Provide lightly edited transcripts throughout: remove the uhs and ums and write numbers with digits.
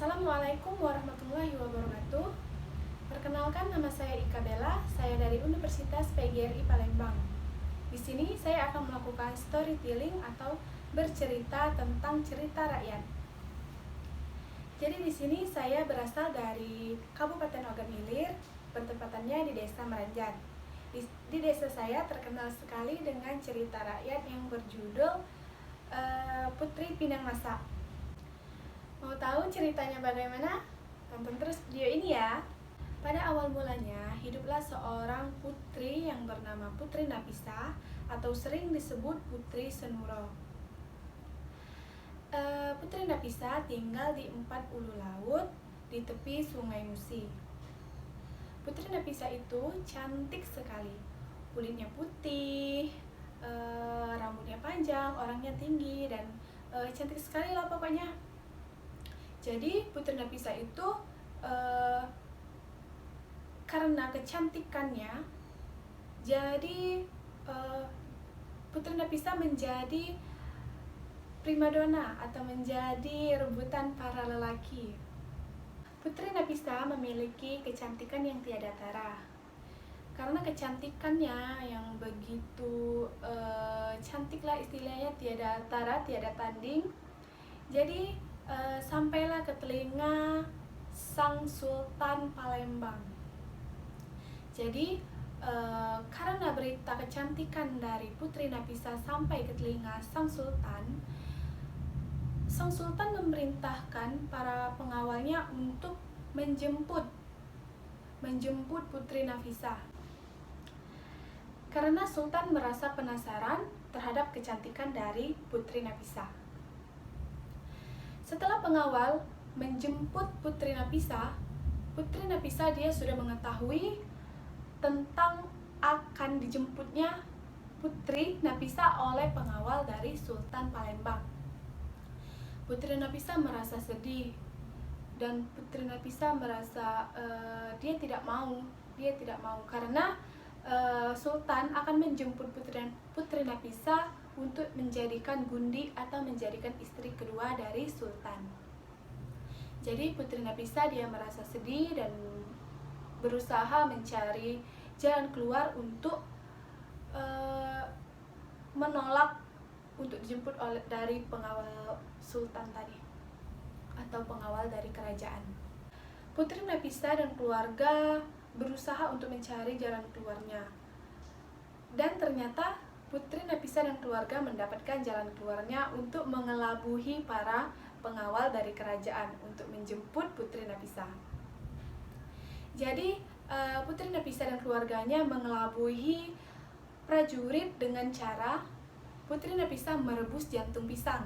Assalamualaikum warahmatullahi wabarakatuh. Perkenalkan, nama saya Ika Bella. Saya dari Universitas PGRI Palembang. Di sini saya akan melakukan storytelling atau bercerita tentang cerita rakyat. Jadi di sini saya berasal dari Kabupaten Ogan Ilir, bertempatannya di Desa Meranjan. Di desa saya terkenal sekali dengan cerita rakyat yang berjudul Putri Pinang Masa. Mau tahu ceritanya bagaimana? Tonton terus video ini ya. Pada awal mulanya, hiduplah seorang putri yang bernama Putri Nafisah atau sering disebut Putri Senuro. Putri Nafisah tinggal di 4 ulu laut di tepi Sungai Musi. Putri Nafisah itu cantik sekali. Kulitnya putih, rambutnya panjang, orangnya tinggi, dan cantik sekali lah pokoknya. Jadi Putri Nafisah itu karena kecantikannya, jadi Putri Nafisah menjadi primadona atau menjadi rebutan para lelaki. Putri Nafisah memiliki kecantikan yang tiada tara. Karena kecantikannya yang begitu cantik lah istilahnya, tiada tara, tiada tanding. Jadi sampailah ke telinga Sang Sultan Palembang. Jadi karena berita kecantikan dari Putri Nafisah sampai ke telinga Sang Sultan memerintahkan para pengawalnya untuk menjemput Putri Nafisah. Karena Sultan merasa penasaran terhadap kecantikan dari Putri Nafisah. Setelah pengawal menjemput Putri Nafisah dia sudah mengetahui tentang akan dijemputnya Putri Nafisah oleh pengawal dari Sultan Palembang. Putri Nafisah merasa sedih dan Putri Nafisah merasa dia tidak mau karena Sultan akan menjemput Putri Nafisah untuk menjadikan gundi atau menjadikan istri kedua dari Sultan. Jadi Putri Nafisah dia merasa sedih dan berusaha mencari jalan keluar untuk menolak untuk dijemput dari pengawal Sultan tadi atau pengawal dari kerajaan. Putri Nafisah dan keluarga berusaha untuk mencari jalan keluarnya, dan ternyata Putri Nafisah dan keluarga mendapatkan jalan keluarnya untuk mengelabuhi para pengawal dari kerajaan untuk menjemput Putri Nafisah. Jadi Putri Nafisah dan keluarganya mengelabuhi prajurit dengan cara Putri Nafisah merebus jantung pisang.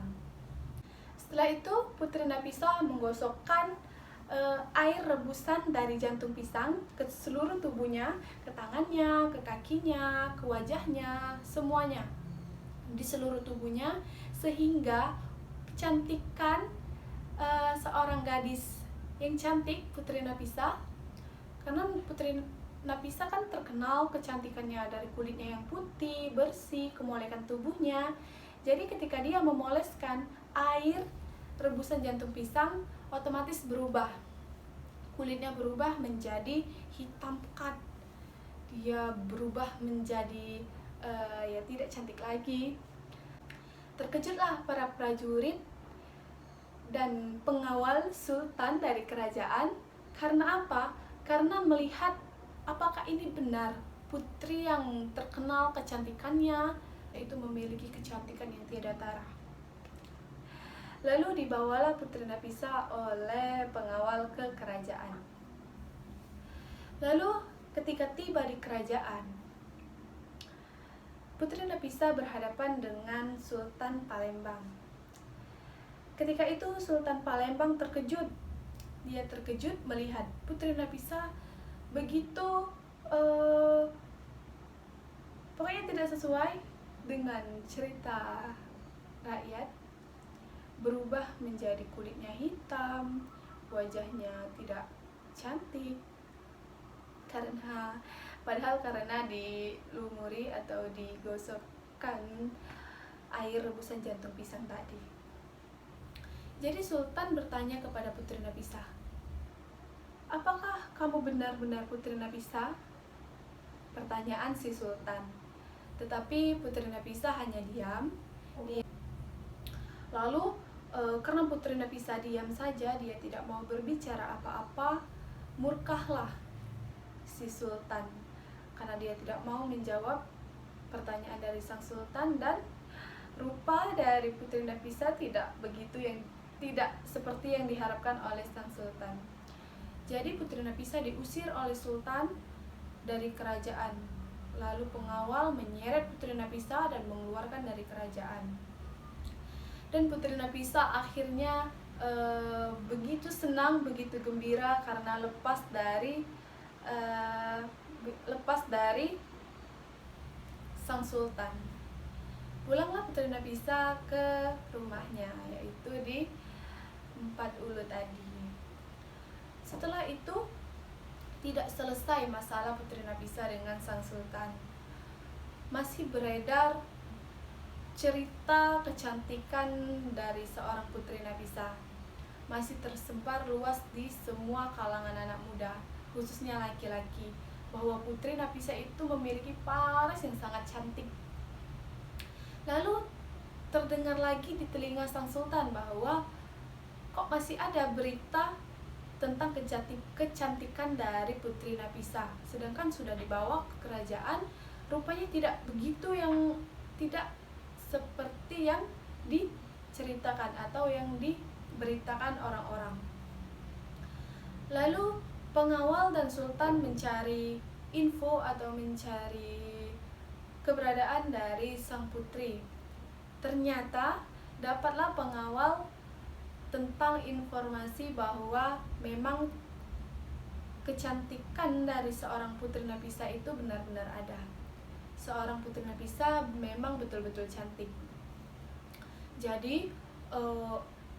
Setelah itu Putri Nafisah menggosokkan air rebusan dari jantung pisang ke seluruh tubuhnya, ke tangannya, ke kakinya, ke wajahnya, semuanya di seluruh tubuhnya, sehingga kecantikan seorang gadis yang cantik, Putri Nafisah, karena Putri Nafisah kan terkenal kecantikannya dari kulitnya yang putih, bersih, kemolekan tubuhnya. Jadi ketika dia memoleskan air rebusan jantung pisang, otomatis berubah, kulitnya berubah menjadi hitam pekat, dia berubah menjadi ya tidak cantik lagi. Terkejutlah para prajurit dan pengawal Sultan dari kerajaan. Karena apa? Karena melihat apakah ini benar putri yang terkenal kecantikannya, yaitu memiliki kecantikan yang tiada tara. Lalu dibawalah Putri Nafisah oleh pengawal ke kerajaan. Lalu ketika tiba di kerajaan, Putri Nafisah berhadapan dengan Sultan Palembang. Ketika itu Sultan Palembang terkejut. Dia terkejut melihat Putri Nafisah begitu pokoknya tidak sesuai dengan cerita rakyat, berubah menjadi kulitnya hitam, wajahnya tidak cantik, karena dilumuri atau digosokkan air rebusan jantung pisang tadi. Jadi Sultan bertanya kepada Putri Nafisah, Nafisah. Apakah kamu benar-benar Putri Nafisah? Pertanyaan si Sultan. Tetapi Putri Nafisah hanya diam. Lalu karena Putri Nafisah diam saja, dia tidak mau berbicara apa-apa, murkahlah si Sultan karena dia tidak mau menjawab pertanyaan dari sang Sultan, dan rupa dari Putri Nafisah tidak seperti yang diharapkan oleh sang Sultan. Jadi Putri Nafisah diusir oleh Sultan dari kerajaan. Lalu pengawal menyeret Putri Nafisah dan mengeluarkan dari kerajaan. Dan Putri Nafisah akhirnya begitu senang, begitu gembira karena lepas dari sang Sultan. Pulanglah Putri Nafisah ke rumahnya, yaitu di Empat Ulu tadi. Setelah itu tidak selesai masalah Putri Nafisah dengan sang Sultan. Masih beredar cerita kecantikan dari seorang Putri Nafisah. Masih tersebar luas di semua kalangan anak muda, khususnya laki-laki, bahwa Putri Nafisah itu memiliki paras yang sangat cantik. Lalu terdengar lagi di telinga sang Sultan bahwa kok masih ada berita tentang kecantikan dari Putri Nafisah, sedangkan sudah dibawa ke kerajaan, rupanya tidak seperti yang diceritakan atau yang diberitakan orang-orang. Lalu pengawal dan Sultan mencari info atau mencari keberadaan dari sang putri. Ternyata dapatlah pengawal tentang informasi bahwa memang kecantikan dari seorang Putri Nafisah itu benar-benar ada. Seorang Putri Nafisah memang betul-betul cantik. Jadi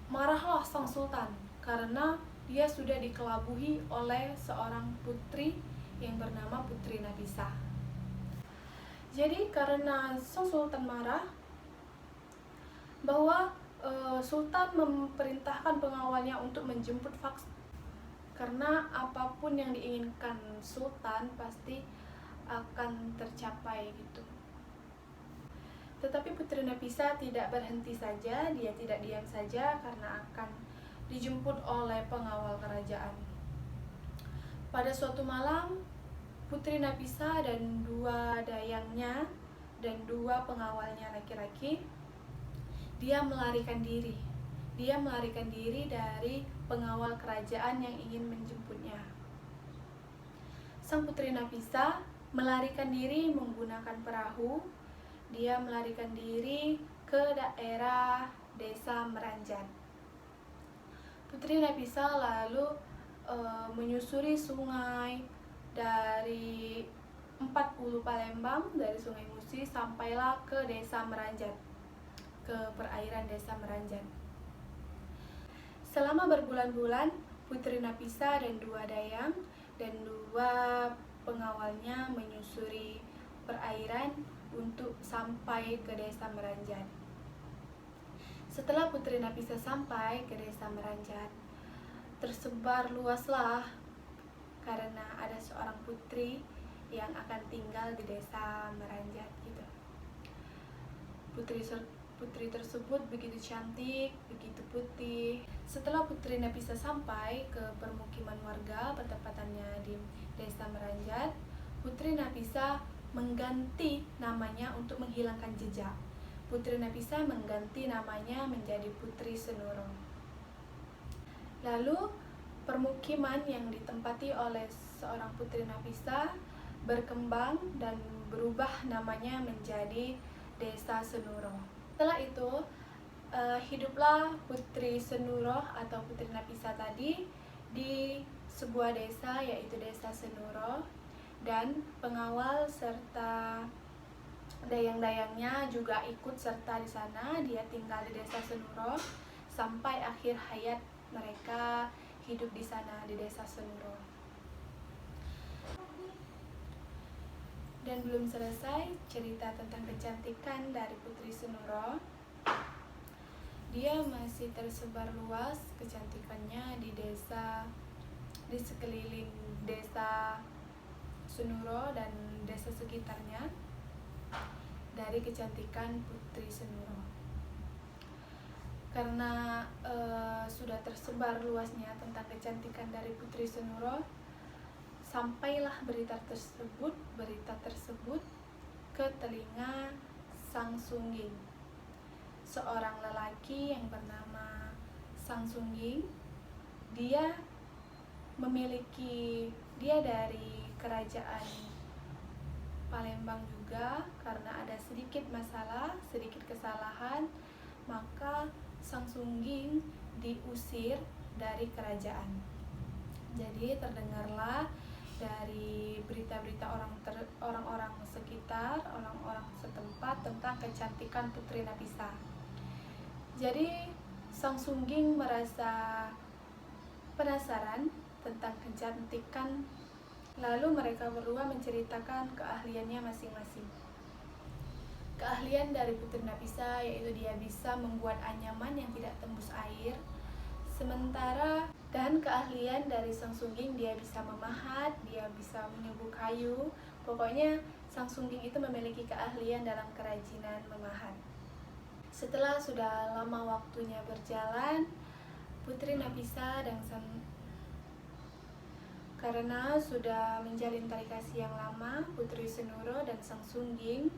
marahlah sang Sultan karena dia sudah dikelabuhi oleh seorang putri yang bernama Putri Nafisah. Jadi karena sang Sultan marah, bahwa Sultan memerintahkan pengawalnya untuk menjemput fax, karena apapun yang diinginkan Sultan pasti akan tercapai gitu. Tetapi Putri Nafisah tidak berhenti saja, dia tidak diam saja karena akan dijemput oleh pengawal kerajaan. Pada suatu malam, Putri Nafisah dan dua dayangnya dan dua pengawalnya laki-laki, dia melarikan diri dari pengawal kerajaan yang ingin menjemputnya. Sang Putri Nafisah melarikan diri menggunakan perahu. Dia melarikan diri ke daerah desa Meranjan. Putri Nafisah lalu menyusuri sungai dari 40 Palembang, dari Sungai Musi sampailah ke desa Meranjan, ke perairan desa Meranjan. Selama berbulan-bulan, Putri Nafisah dan dua dayang dan dua pengawalnya menyusuri perairan untuk sampai ke desa Meranjan. Setelah Putri Nafisah sampai ke desa Meranjan, tersebar luaslah karena ada seorang putri yang akan tinggal di desa Meranjan gitu. Putri tersebut begitu cantik, begitu putih. Setelah Putri Nafisah sampai ke permukiman warga bertepatannya di desa Meranjan, Putri Nafisah mengganti namanya untuk menghilangkan jejak. Putri Nafisah mengganti namanya menjadi Putri Senuro. Lalu permukiman yang ditempati oleh seorang Putri Nafisah berkembang dan berubah namanya menjadi Desa Senuro. Setelah itu hiduplah Putri Senuro atau Putri Nafisah tadi di sebuah desa, yaitu Desa Senuro, dan pengawal serta dayang-dayangnya juga ikut serta di sana. Dia tinggal di Desa Senuro sampai akhir hayat mereka hidup di sana di Desa Senuro. Dan belum selesai cerita tentang kecantikan dari Putri Senuro. Dia masih tersebar luas kecantikannya di desa di sekeliling desa Senuro dan desa sekitarnya dari kecantikan Putri Senuro. Karena sudah tersebar luasnya tentang kecantikan dari Putri Senuro, sampailah berita tersebut ke telinga Sang Sungging, seorang lelaki yang bernama Sang Sungging. Dia dari kerajaan Palembang juga. Karena ada sedikit kesalahan, maka Sang Sungging diusir dari kerajaan. Jadi terdengarlah dari berita-berita orang-orang sekitar, orang-orang setempat tentang kecantikan Putri Napisa. Jadi Sang Sungging merasa penasaran tentang kecantikan, lalu mereka berdua menceritakan keahliannya masing-masing. Keahlian dari Putri Napisa yaitu dia bisa membuat anyaman yang tidak tembus air, dan keahlian dari Sang Sungging, dia bisa memahat, dia bisa menyuguh kayu. Pokoknya Sang Sungging itu memiliki keahlian dalam kerajinan memahat. Setelah sudah lama waktunya berjalan, Putri Napisa karena sudah menjalin tali kasih yang lama, Putri Senuro dan Sang Sungging,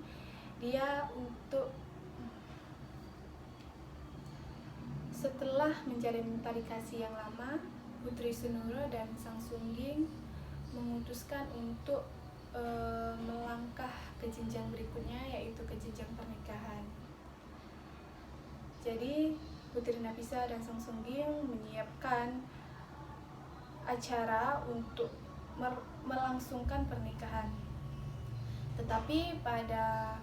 setelah menjalin tali kasih yang lama, Putri Senuro dan Sang Sungging memutuskan untuk melangkah ke jenjang berikutnya, yaitu ke jenjang pernikahan. Jadi Putri Napisa dan Sang Sungging menyiapkan acara untuk melangsungkan pernikahan. Tetapi pada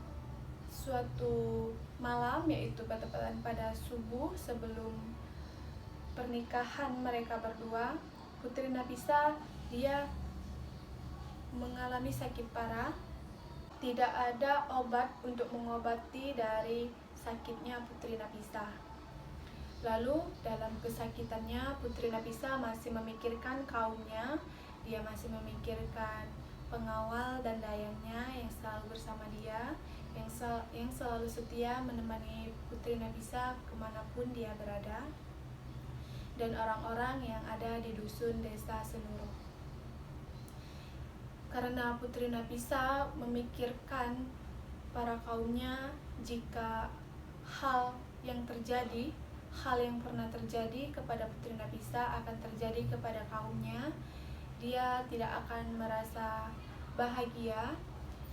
suatu malam, yaitu pada subuh sebelum pernikahan mereka berdua, Putri Napisa dia mengalami sakit parah. Tidak ada obat untuk mengobati dari sakitnya Putri Napisa. Lalu dalam kesakitannya, Putri Napisa masih memikirkan kaumnya. Dia masih memikirkan pengawal dan dayangnya yang selalu bersama dia, yang selalu setia menemani Putri Napisa kemanapun dia berada, dan orang-orang yang ada di dusun desa Senuro. Karena Putri Napisa memikirkan para kaumnya, jika hal yang pernah terjadi kepada Putri Napisa akan terjadi kepada kaumnya, dia tidak akan merasa bahagia.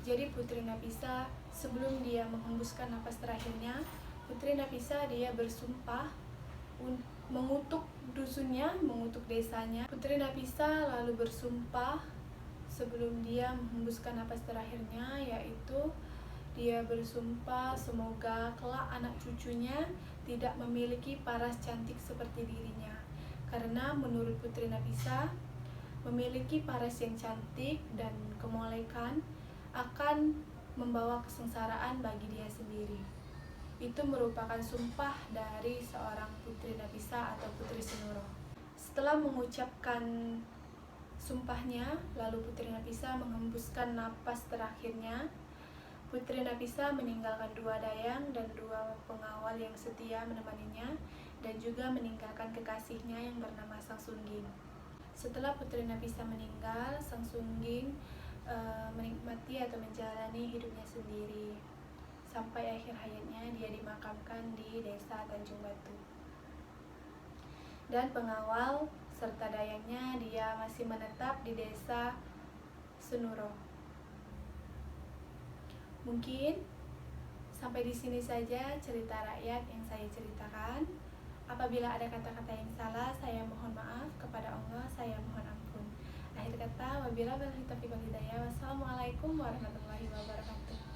Jadi Putri Napisa, sebelum dia menghembuskan napas terakhirnya, Putri Napisa dia bersumpah mengutuk dusunnya, mengutuk desanya. Putri Napisa lalu bersumpah sebelum dia menghembuskan napas terakhirnya, yaitu dia bersumpah semoga kelak anak cucunya tidak memiliki paras cantik seperti dirinya. Karena menurut Putri Napisa, memiliki paras yang cantik dan kemolekan akan membawa kesengsaraan bagi dia sendiri. Itu merupakan sumpah dari seorang Putri Napisa atau Putri Senuro. Setelah mengucapkan sumpahnya, lalu Putri Napisa menghembuskan napas terakhirnya. Putri Napisa meninggalkan 2 dayang dan 2 pengawal yang setia menemaninya, dan juga meninggalkan kekasihnya yang bernama Sang Sungging. Setelah Putri Napisa meninggal, Sang Sungging menikmati atau menjalani hidupnya sendiri sampai akhir hayatnya. Dia dimakamkan di desa Tanjung Batu, dan pengawal serta dayangnya dia masih menetap di desa Senuro. Mungkin sampai di sini saja cerita rakyat yang saya ceritakan. Apabila ada kata-kata yang salah, saya mohon maaf. Kepada Allah saya mohon ampun. Akhir kata, wabillahi taufiq wal hidayah. Wassalamualaikum warahmatullahi wabarakatuh.